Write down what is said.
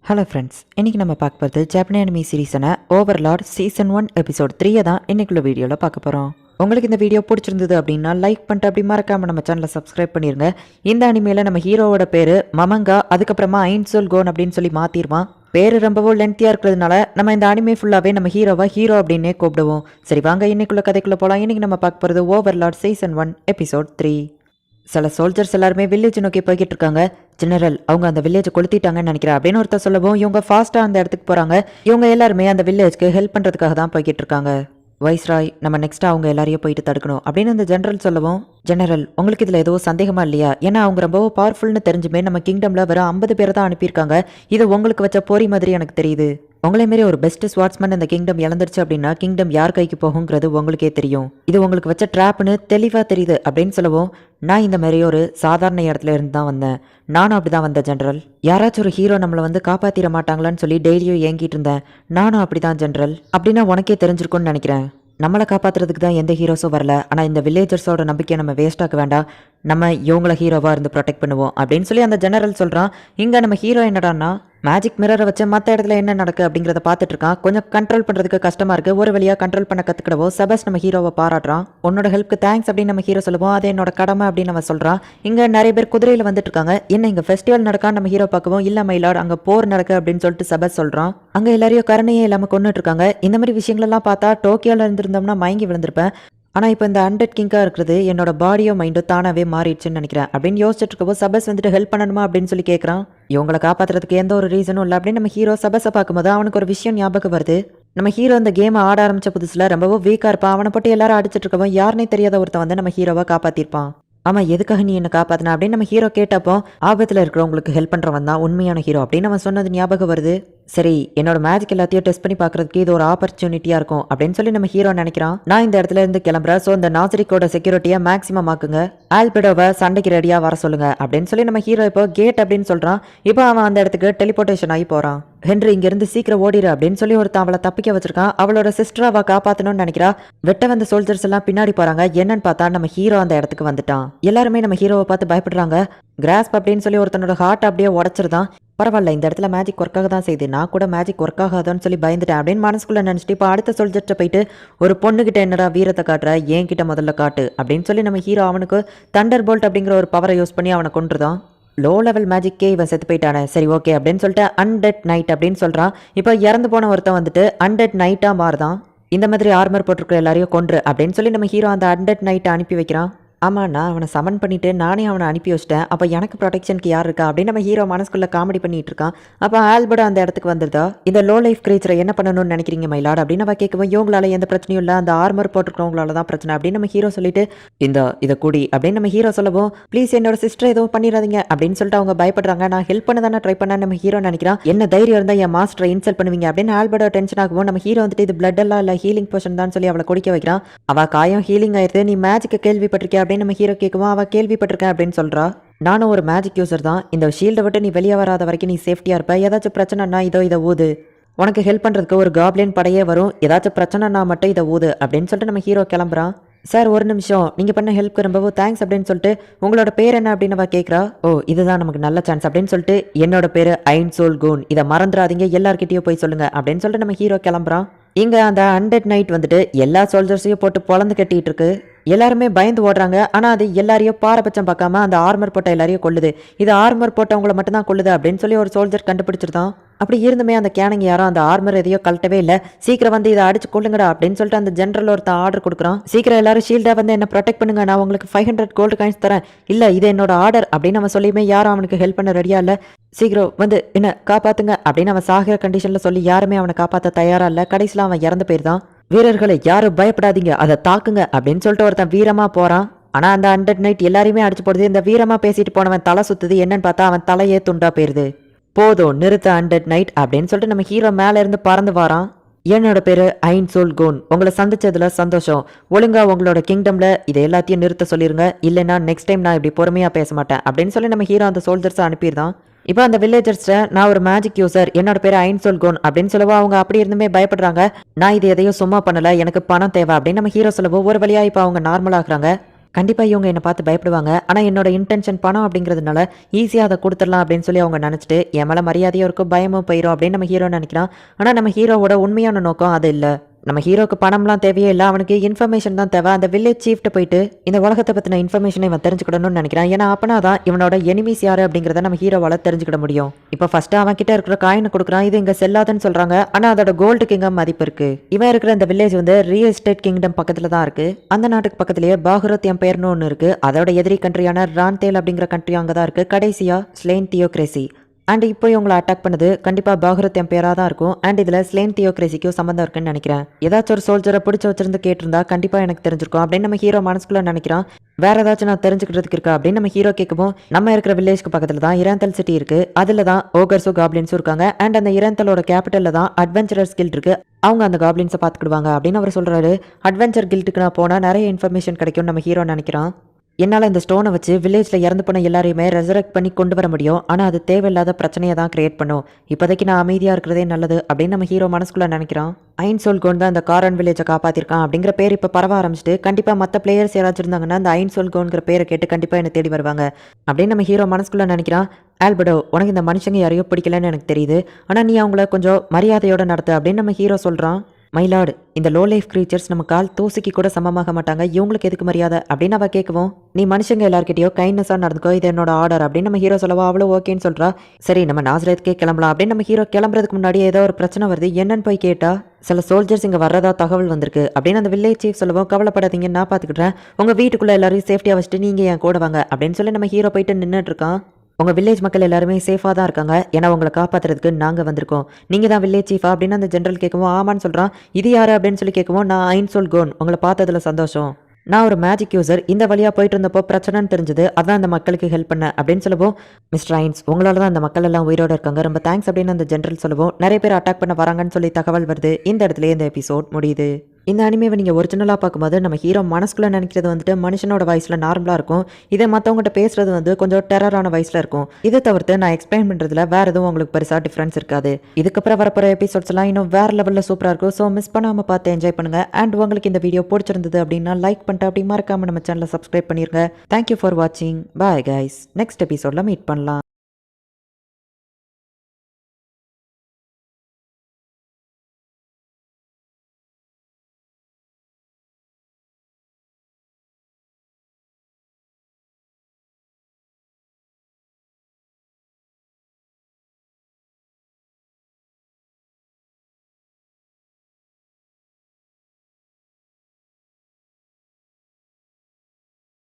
Hello friends, இன்றைக்கி நம்ம பார்க்க போகிறது Japanese anime சீரீஸான Overlord season 1 episode 3 தான் இன்றைக்குள்ள வீடியோவில் பார்க்க போகிறோம். உங்களுக்கு இந்த வீடியோ பிடிச்சிருந்தது அப்படின்னா லைக் பண்ணிட்டு அப்படி மறக்காமல் நம்ம சேனலை சப்ஸ்கிரைப் பண்ணிடுங்க. இந்த அனிமையில் நம்ம ஹீரோவோட பேர் மமங்கா, அதுக்கப்புறமா ஐன்சோல் கோன் அப்படின்னு சொல்லி மாற்றிடுவான். பேர் ரொம்பவும் லென்த்தியாக இருக்கிறதுனால நம்ம இந்த அனிமே ஃபுல்லாகவே நம்ம ஹீரோ அப்படின்னே கூப்பிடுவோம். சரி வாங்க இன்னைக்குள்ள கதைக்குள்ளே போகலாம். இன்றைக்கி நம்ம பார்க்க போகிறது ஓவர்லார்ட் சீசன் 1 எபிசோட் 3. சில சோல்ஜர்ஸ் எல்லாருமே வில்லேஜ் நோக்கி போய்கிட்டு இருக்காங்க. ஜெனரல், அவங்க அந்த வில்லேஜை கொளுத்திட்டாங்கன்னு நினைக்கிறேன் அப்படின்னு ஒருத்தர் சொல்லவும் இவங்க ஃபாஸ்ட்டாக அந்த இடத்துக்கு போகிறாங்க. இவங்க எல்லாருமே அந்த வில்லேஜ்க்கு ஹெல்ப் பண்ணுறதுக்காக தான் போய்கிட்டு இருக்காங்க. வைஸ்ராய், நம்ம நெக்ஸ்ட் அவங்க எல்லாரையும் போயிட்டு தடுக்கணும் அப்படின்னு அந்த ஜெனரல் சொல்லவும், ஜெனரல் உங்களுக்கு இதில் ஏதோ சந்தேகமா இல்லையா? ஏன்னா அவங்க ரொம்ப பவர்ஃபுல்னு தெரிஞ்சுமே நம்ம கிங்டமில் வர 50 பேரை தான் அனுப்பியிருக்காங்க. இது உங்களுக்கு வச்ச போரி மாதிரி எனக்கு தெரியுது. உங்களே மாரி ஒரு பெஸ்ட் ஸ்வாட்ஸ்மேன் இந்த கிங்டம் இழந்துருச்சு அப்படின்னா கிங்டம் யார் கைக்கு போகுங்கிறது உங்களுக்கே தெரியும். இது உங்களுக்கு வச்ச ட்ராப்னு தெளிவாக தெரியுது அப்படின்னு சொல்லவும், நான் இந்த மாதிரி ஒரு சாதாரண இடத்துல இருந்து தான் வந்தேன். நானும் அப்படி தான் வந்தேன் ஜென்ரல். யாராச்சும் ஒரு ஹீரோ நம்மளை வந்து காப்பாற்றிட மாட்டாங்களான்னு சொல்லி டெய்லியும் ஏங்கிட்டு இருந்தேன். நானும் அப்படி தான் ஜென்ரல். அப்படின்னா உனக்கே தெரிஞ்சிருக்கும்னு நினைக்கிறேன். நம்மளை காப்பாற்றுறதுக்கு தான் எந்த ஹீரோஸும் வரல. ஆனால் இந்த வில்லேஜர்ஸோட நம்பிக்கையை நம்ம வேஸ்ட்டாக்க வேண்டாம். நம்ம இவங்கள ஹீரோவாக இருந்து ப்ரொடெக்ட் பண்ணுவோம் அப்படின்னு சொல்லி அந்த ஜெனரல் சொல்கிறான். இங்கே நம்ம ஹீரோ என்னடான்னா மேஜிக் மிரரை வச்சு மற்ற இடத்துல என்ன நடக்கு அப்படிங்கிறத பார்த்துட்டு இருக்கான். கொஞ்சம் கண்ட்ரோல் பண்ணுறதுக்கு கஷ்டமாக இருக்குது. ஒரு வழியாக கண்ட்ரோல் பண்ண கற்றுக்கிடவோ செபஸ் நம்ம ஹீரோவை பாராட்டுறான். உன்னோட ஹெல்ப்க்கு தேங்க்ஸ் அப்படின்னு நம்ம ஹீரோ சொல்லுவோம். அது என்னோட கடமை அப்படின்னு நம்ம சொல்கிறான். இங்கே நிறைய பேர் குதிரையில் வந்துட்டு இருக்காங்க. என்ன இங்கே ஃபெஸ்டிவல் நடக்கான்னு நம்ம ஹீரோ பார்க்கவும், இல்லை மயிலாட் அங்கே போர் நடக்கு அப்படின்னு சொல்லிட்டு செபஸ் சொல்கிறான். அங்கே எல்லாரையும் கருணையே இல்லாமல் கொண்டுட்டு இருக்காங்க. இந்த மாதிரி விஷயங்களெல்லாம் பார்த்தா டோக்கியோவில் இருந்திருந்தோம்னா மயங்கி விழுந்திருப்பேன். ஆனால் இப்போ இந்த 100 கிங்காக இருக்கிறது என்னோட பாடியோ மைண்டோ தானாகவே மாறிடுச்சுன்னு நினைக்கிறேன் அப்படின்னு யோசிச்சுட்டு இருக்கப்போ சபஸ் வந்துட்டு ஹெல்ப் பண்ணணுமா அப்படின்னு சொல்லி கேட்குறான். இவங்களை காப்பாற்றுறதுக்கு எந்த ஒரு ரீசனும் இல்லை அப்படின்னு நம்ம ஹீரோ சபஸை பார்க்கும்போது அவனுக்கு ஒரு விஷயம் ஞாபகம் வருது. நம்ம ஹீரோ இந்த கேமை ஆட ஆரம்பிச்ச புதுசில் ரொம்பவும் வீக்காக இருப்பான். அவனை போட்டு எல்லாரும் அடிச்சிட்டு இருக்கவோ யாருனே தெரியாத ஒருத்தன் வந்து நம்ம ஹீரோவை காப்பாற்றிருப்பான். ஆமாம், எதுக்காக நீ என்ன காப்பாத்தின அப்படின்னு நம்ம ஹீரோ கேட்டப்போ, ஆபத்தில் இருக்கிறவங்களுக்கு ஹெல்ப் பண்ணுறவன் தான் உண்மையான ஹீரோ அப்படின்னு அவன் சொன்னது ஞாபகம் வருது. சரி, என்னோட மேஜிக் எல்லாத்தையும் டெஸ்ட் பண்ணி பார்க்கறதுக்கு இது ஒரு ஆப்பர்ச்சுனிட்டியாக இருக்கும் அப்படின்னு சொல்லி நம்ம ஹீரோ நினைக்கிறான். நான் இந்த இடத்துல இருந்து கிளம்புறேன். ஸோ இந்த நாசரிக்கோட செக்யூரிட்டியை மேக்ஸிமம் ஆக்குங்க. ஆல்பிடோவை சண்டைக்கு ரெடியாக வர சொல்லுங்க அப்படின்னு சொல்லி நம்ம ஹீரோ இப்போ கேட் அப்படின்னு சொல்கிறான். இப்போ அவன் அந்த இடத்துக்கு டெலிபோர்டேஷன் ஆகி போகிறான். ஹென்றி இங்கிருந்து சீக்கிரம் ஓடிடு அப்படின்னு சொல்லி ஒருத்தன் அவளை தப்பிக்க வச்சிருக்கான். அவளோட சிஸ்டர் அவள் காப்பாற்றணும்னு நினைக்கிறா. வெட்ட வந்த சோல்ஜர்ஸ் எல்லாம் பின்னாடி போகிறாங்க. என்னன்னு பார்த்தா நம்ம ஹீரோ அந்த இடத்துக்கு வந்துட்டான். எல்லாருமே நம்ம ஹீரோவை பார்த்து பயப்படுறாங்க. கிராஸ்ப் அப்படின்னு சொல்லி ஒருத்தனோட ஹார்ட் அப்படியே உடச்சிருதான். பரவாயில்ல, இந்த இடத்துல மேஜிக் ஒர்க்காக தான் செய்யுது. நான் கூட மேஜிக் ஒர்க் ஆகாதான்னு சொல்லி பயந்துட்டேன் அப்படின்னு மனசுக்குள்ள நினச்சிட்டு இப்போ அடுத்த சோல்ஜர்கிட்ட போயிட்டு, ஒரு பொண்ணுகிட்ட என்னடா வீரத்தை காட்டுற, ஏன் கிட்ட முதல்ல காட்டு அப்படின்னு சொல்லி நம்ம ஹீரோ அவனுக்கு தண்டர் போல்ட் அப்படிங்கிற ஒரு பவரை யூஸ் பண்ணி அவனை கொண்டுதான். லோ லெவல் மேஜிக்கே இவன் செத்து போயிட்டானே, சரி ஓகே அப்படின்னு சொல்லிட்டு அன்டெட் நைட் அப்படின்னு சொல்கிறான். இப்போ இறந்து போன ஒருத்தன் வந்துட்டு அன்டெட் நைட்டாக மாறுதான். இந்த மாதிரி ஆர்மர் போட்டிருக்கிற எல்லாரையும் கொன்று அப்படின்னு சொல்லி நம்ம ஹீரோ அந்த அன்டெட் நைட்டை அனுப்பி வைக்கிறான். ஆமாம், நான் அவனை சமன் பண்ணிவிட்டு நானே அவனை அனுப்பி வச்சிட்டேன். அப்போ எனக்கு ப்ரொடெக்ஷனுக்கு யார் இருக்கா அப்படின்னு நம்ம ஹீரோ மனசுக்குள்ளே காமெடி பண்ணிட்டு இருக்கான். அப்போ ஆல்பர்ட் அந்த இடத்துக்கு வந்துருதா. இந்த லோ லைஃப் கிரீச்சரை என்ன பண்ணணும்னு நினைக்கிறீங்க மயிலாட் அப்படின்னு அவள் கேட்கவும், இவங்களால எந்த பிரச்சனையும் இல்லை, அந்த ஆர்மர் போட்டுருக்கவங்களால தான் பிரச்சனை அப்படின்னு நம்ம ஹீரோ சொல்லிட்டு, இதை கூடி அப்படின்னு நம்ம ஹீரோ சொல்லவும், ப்ளீஸ் என்னோட சிஸ்டர் எதுவும் பண்ணிடாதீங்க அப்படின்னு சொல்லிட்டு அவங்க பயப்படுறாங்க. நான் ஹெல்ப் பண்ண தானே ட்ரை பண்ண நம்ம ஹீரோ நினைக்கிறான். என்ன தைரியம் இருந்தால் என் மாஸ்டரை இன்சல்ட் பண்ணுவீங்க அப்படின்னு ஆல்பர்டோ டென்ஷன் ஆகும். நம்ம ஹீரோ வந்துட்டு இது பிளட் எல்லாம் இல்லை, ஹீலிங் போர்ஷன் தான் சொல்லி அவளை குடிக்க வைக்கிறான். அவள் காயம் ஹீலிங் ஆயிடுது. நீ மேஜிக்கை கேள்விப்பட்டிருக்கேன் அப்படின்னு நம்ம ஹீரோ கேட்குவோம். அவ கேள்விப்பட்டிருக்கேன் அப்படின்னு சொல்றா. நானும் ஒரு மேஜிக் யூசர் தான். இந்த ஷீல்டை விட்டு நீ வெளியே வராத வரைக்கும் நீ சேஃப்டியா இருப்ப. ஏதாச்சும் பிரச்சனைனா இதை ஊது. உனக்கு ஹெல்ப் பண்றதுக்கு ஒரு காப்ளின் படையே வரும். ஏதாச்சும் பிரச்சனைனா மட்டும் இதை ஊது அப்படின்னு சொல்லிட்டு நம்ம ஹீரோ கிளம்புறான். சார் ஒரு நிமிஷம், நீங்கள் பண்ண ஹெல்ப்க்கு ரொம்பவும் தேங்க்ஸ் அப்படின்னு சொல்லிட்டு, உங்களோட பேர் என்ன அப்படின்னு அவ கேட்குறா. ஓ, இதுதான் நமக்கு நல்ல சான்ஸ் அப்படின்னு சொல்லிட்டு, என்னோட பேர் ஐன்சோல் கோன், இதை மறந்துடாதீங்க, எல்லார்கிட்டயும் போய் சொல்லுங்க அப்படின்னு சொல்லிட்டு நம்ம ஹீரோ கிளம்புறான். இங்கே அந்த அன்டெட் நைட் வந்துட்டு எல்லா சோல்ஜர்ஸையும் போட்டு பொழந்து கட்டிட்டு இருக்கு. எல்லாருமே பயந்து ஓடுறாங்க. ஆனால் அது எல்லாரையும் பாரபட்சம் பார்க்காம அந்த ஆர்மர் போட்ட எல்லாரையும் கொள்ளுது. இது ஆர்மர் போட்டவங்களை மட்டும் தான் கொள்ளுது அப்படின்னு சொல்லி ஒரு சோல்ஜர் கண்டுபிடிச்சிருந்தான். அப்படி இருந்துமே அந்த கேனங்க யாரும் அந்த ஆர்மர் எதையோ கழட்டவே இல்லை. சீக்கிரம் வந்து இதை அடிச்சு கொள்ளுங்கடா அப்படின்னு சொல்லிட்டு அந்த ஜெனரல் ஒருத்தன் ஆர்டர் கொடுக்குறான். சீக்கிரம் எல்லாரும் ஷீல்டா வந்து என்ன ப்ரொடெக்ட் பண்ணுங்க, நான் உங்களுக்கு 500 கோல்டு காயின்ஸ் தரேன். இல்லை, இது என்னோட ஆர்டர் அப்படின்னு அவன் சொல்லியுமே யாரும் அவனுக்கு ஹெல்ப் பண்ண ரெடியா இல்லை. சீக்கிரம் வந்து என்ன காப்பாத்துங்க அப்படின்னு அவன் சாகிற கண்டிஷன்ல சொல்லி யாருமே அவனை காப்பாற்ற தயாரா இல்லை. கடைசியில் அவன் இறந்து போயிருந்தான். வீரர்களை யாரும் பயப்படாதீங்க, அதை தாக்குங்க அப்படின்னு சொல்லிட்டு ஒருத்தன் வீரமா போறான். ஆனா அந்த அன்டெட் நைட் எல்லாரையுமே அடிச்சு போடுது. இந்த வீரமா பேசிட்டு போனவன் தலை சுத்துது. என்னன்னு பார்த்தா அவன் தலையே துண்டா போயிருது. போதும் நிறுத்த அன்டெட் நைட் அப்படின்னு சொல்லிட்டு நம்ம ஹீரோ மேல இருந்து பறந்து வாரான். என்னோட பேரு ஐன்சோல் கோன், உங்களை சந்திச்சதுல சந்தோஷம். ஒழுங்கா உங்களோட கிங்டம்ல இதை எல்லாத்தையும் நிறுத்த சொல்லிருங்க, இல்லைன்னா நெக்ஸ்ட் டைம் நான் இப்படி பொறுமையா பேச மாட்டேன் அப்படின்னு சொல்லி நம்ம ஹீரோ அந்த சோல்ஜர்ஸ் அனுப்பிடுதான். இப்போ அந்த வில்லேஜர்ஸ்ட நான் ஒரு மேஜிக் யூசர், என்னோட பேர் ஐன்சோல் கோன் அப்படின்னு சொல்லவோ அவங்க அப்படி இருந்துமே பயப்படுறாங்க. நான் இது எதையும் சும்மா பண்ணல, எனக்கு பணம் தேவை அப்படின்னு நம்ம ஹீரோ சொல்லவோ ஒரு வழியா இப்போ அவங்க நார்மல் ஆகுறாங்க. கண்டிப்பாக இவங்க என்னை பார்த்து பயப்படுவாங்க. ஆனால் என்னோட இன்டென்ஷன் பணம் அப்படிங்கிறதுனால ஈஸியாக அதை கொடுத்துடலாம் அப்படின்னு சொல்லி அவங்க நினச்சிட்டு என் மேலே மரியாதையும் இருக்கும் பயமும் போயிடும் அப்படின்னு நம்ம ஹீரோ நினைக்கிறான். ஆனால் நம்ம ஹீரோவோட உண்மையான நோக்கம் அது இல்லை. நம்ம ஹீரோக்கு பணம்லாம் தேவையே இல்லை, அவனுக்கு இன்ஃபர்மேஷன் தான் தேவை. அந்த வில்லேஜ் சீஃப்ட்ட போயிட்டு இந்த உலகத்தை பற்றின இன்ஃபர்மேஷனை இவன் தெரிஞ்சுக்கணும்னு நினைக்கிறான். ஏன்னா அப்பனா தான் இவனோட எனிமீஸ் யாரு அப்படிங்கிறத நம்ம ஹீரோவால் தெரிஞ்சுக்கிட முடியும். இப்போ ஃபர்ஸ்ட் அவன் கிட்ட இருக்கிற காயினை கொடுக்குறான். இது இங்கே செல்லாதுன்னு சொல்றாங்க. ஆனால் அதோட கோல்டு கிங்கம் மதிப்பு இருக்கு. இவன் இருக்கிற இந்த வில்லேஜ் வந்து ரியல் எஸ்டேட் கிங்டம் பக்கத்துல தான் இருக்கு. அந்த நாட்டுக்கு பக்கத்திலேயே பாகுரத் எம்பையர்னு ஒன்று இருக்கு. அதோட எதிரி கண்ட்ரியான ரான்தேல் அப்படிங்கிற கண்ட்ரி அங்கே தான் இருக்கு. கடைசியா ஸ்லேன் தியோக்ரேசி. அண்ட் இப்போ இவங்களை அட்டாக் பண்ணது கண்டிப்பாக பாகுரத் எம்பையராக தான் இருக்கும். அண்ட் இதில் ஸ்லேன் தியோக்ரேசிக்கும் சம்மந்தம் இருக்குன்னு நினைக்கிறேன். ஏதாச்சும் ஒரு சோல்ஜரை பிடிச்சி வச்சிருந்து கேட்டிருந்தா கண்டிப்பாக எனக்கு தெரிஞ்சிருக்கும் அப்படின்னு நம்ம ஹீரோ மனசுக்குள்ள நினைக்கிறான். வேற ஏதாச்சும் நான் தெரிஞ்சுக்கிறதுக்கு இருக்கா அப்படின்னு நம்ம ஹீரோ கேட்கவும், நம்ம இருக்கிற வில்லேஜ்க்கு பக்கத்தில் தான் இரந்தல் சிட்டி இருக்கு. அதில் தான் ஓகர்ஸும் காப்ளின்ஸும் இருக்காங்க. அண்ட் அந்த இரந்தலோட கேபிட்டலில் தான் அட்வென்ச்சரர்ஸ் கில்ட் இருக்கு. அவங்க அந்த காப்ளின்ஸை பார்த்துக்கிடுவாங்க அப்படின்னு அவர் சொல்றாரு. அட்வென்ச்சர் கில்ட்டுக்கு நான் போனால் நிறைய இன்ஃபர்மேஷன் கிடைக்கும்னு நம்ம ஹீரோ நினைக்கிறான். என்னால் இந்த ஸ்டோனை வச்சு வில்லேஜில் இறந்து போன எல்லாரையுமே ரெசரெக்ட் பண்ணி கொண்டு வர முடியும். ஆனால் அது தேவையில்லாத பிரச்சனையை தான் கிரியேட் பண்ணும். இப்போதைக்கு நான் அமைதியாக இருக்கிறதே நல்லது அப்படின்னு நம்ம ஹீரோ மனசுக்குள்ளே நினைக்கிறான். ஐன்சோல் கோன் தான் அந்த காரன் வில்லேஜை காப்பாற்றிருக்கான் அப்படிங்கிற பேர் இப்போ பரவ ஆரம்பிச்சிட்டு கண்டிப்பாக மற்ற பிளேயர்ஸ் யாராச்சும் இருந்தாங்கன்னா அந்த ஐன்சோல் கோன்கிற பேரை கேட்டு கண்டிப்பாக என்னை தேடி வருவாங்க அப்படின்னு நம்ம ஹீரோ மனசுக்குள்ளே நினைக்கிறான். ஆல்பர்டோ, உனக்கு இந்த மனுஷங்க யாரையோ பிடிக்கலன்னு எனக்கு தெரியுது. ஆனால் நீ அவங்கள கொஞ்சம் மரியாதையோடு நடத்து அப்படின்னு நம்ம ஹீரோ சொல்கிறான். மைலாடு, இந்த லோ லைஃப் கிரீச்சர்ஸ் நம்ம கால் தூசிக்கு கூட சமமாக மாட்டாங்க, இவங்களுக்கு எதுக்கு மரியாதை அப்படின்னு அவ கேட்கவும், நீ மனுஷங்க எல்லாருக்கிட்டையோ கைண்ட்னஸாக நடந்துக்கோ, இது என்னோட ஆர்டர் அப்படின்னு நம்ம ஹீரோ சொல்லவா அவ்வளோ ஓகேன்னு சொல்கிறா. சரி நம்ம நாசரேத்துக்கே கிளம்பலாம் அப்படின்னு நம்ம ஹீரோ கிளம்புறதுக்கு முன்னாடி ஏதோ ஒரு பிரச்சனை வருது, என்னன்னு போய் கேட்டா சில சோல்ஜர்ஸ் இங்கே வர்றதா தகவல் வந்திருக்கு அப்படின்னு அந்த வில்லேஜ் சீஃப் சொல்லவும், கவலைப்படாதீங்க நான் பார்த்துக்கிட்டேன், உங்கள் வீட்டுக்குள்ளே எல்லாரையும் சேஃப்டியாக வச்சுட்டு நீங்கள் என் கூட வாங்க அப்படின்னு சொல்லி நம்ம ஹீரோ போயிட்டு நின்றுட்டு இருக்கான். உங்கள் வில்லேஜ் மக்கள் எல்லாருமே சேஃபாக தான் இருக்காங்க, ஏன்னா உங்களை காப்பாற்றுறதுக்கு நாங்கள் வந்திருக்கோம், நீங்கள் தான் வில்லேஜ் சீஃபா அப்படின்னு அந்த ஜென்ரல் கேட்கவும் ஆமான்னு சொல்கிறான். இது யார் அப்படின்னு சொல்லி கேட்கவும், நான் ஐன்சோல் கோன், உங்களை பார்த்ததுல சந்தோஷம், நான் ஒரு மேஜிக் யூசர், இந்த வழியாக போயிட்டு இருந்தப்போ பிரச்சனைன்னு தெரிஞ்சது, அதான் அந்த மக்களுக்கு ஹெல்ப் பண்ணேன் அப்படின்னு சொல்லவும், மிஸ்டர் ஐன்ஸ் உங்களால தான் அந்த மக்கள் எல்லாம் உயிரோடு இருக்காங்க, ரொம்ப தேங்க்ஸ் அப்படின்னு அந்த ஜென்ரல் சொல்லவும், நிறைய பேர் அட்டாக் பண்ண வராங்கன்னு சொல்லி தகவல் வருது. இந்த இடத்துல இந்த எபிசோட் முடியுது. இந்த அனிமேவை நீங்கள் ஒரிஜினலாக பார்க்கும்போது நம்ம ஹீரோ மனசுக்குள்ளே நினைக்கிறது வந்துட்டு மனுஷனோட வயசில் நார்மலாக இருக்கும். இதே மற்றவங்ககிட்ட பேசுறது வந்து கொஞ்சம் டெரரான வயசில் இருக்கும். இதை தவிர்த்து நான் எக்ஸ்பிளைன் பண்ணுறதுல வேறு எதுவும் உங்களுக்கு பெருசாக டிஃப்ரென்ஸ் இருக்காது. இதுக்கப்புறம் வரப்போகிற எபிசோட்ஸ் எல்லாம் இன்னும் வேறு லெவலில் சூப்பராக இருக்கும். ஸோ மிஸ் பண்ணாமல் பார்த்து என்ஜாய் பண்ணுங்கள். அண்ட் உங்களுக்கு இந்த வீடியோ பிடிச்சிருந்தது அப்படின்னா லைக் பண்ணிட்டு அப்படி மறக்காமல் நம்ம சேனலை சப்ஸ்கிரைப் பண்ணிடுங்க. தேங்க்யூ ஃபார் வாட்சிங். Bye guys. நெக்ஸ்ட் எபிசோடில் மீட் பண்ணலாம்.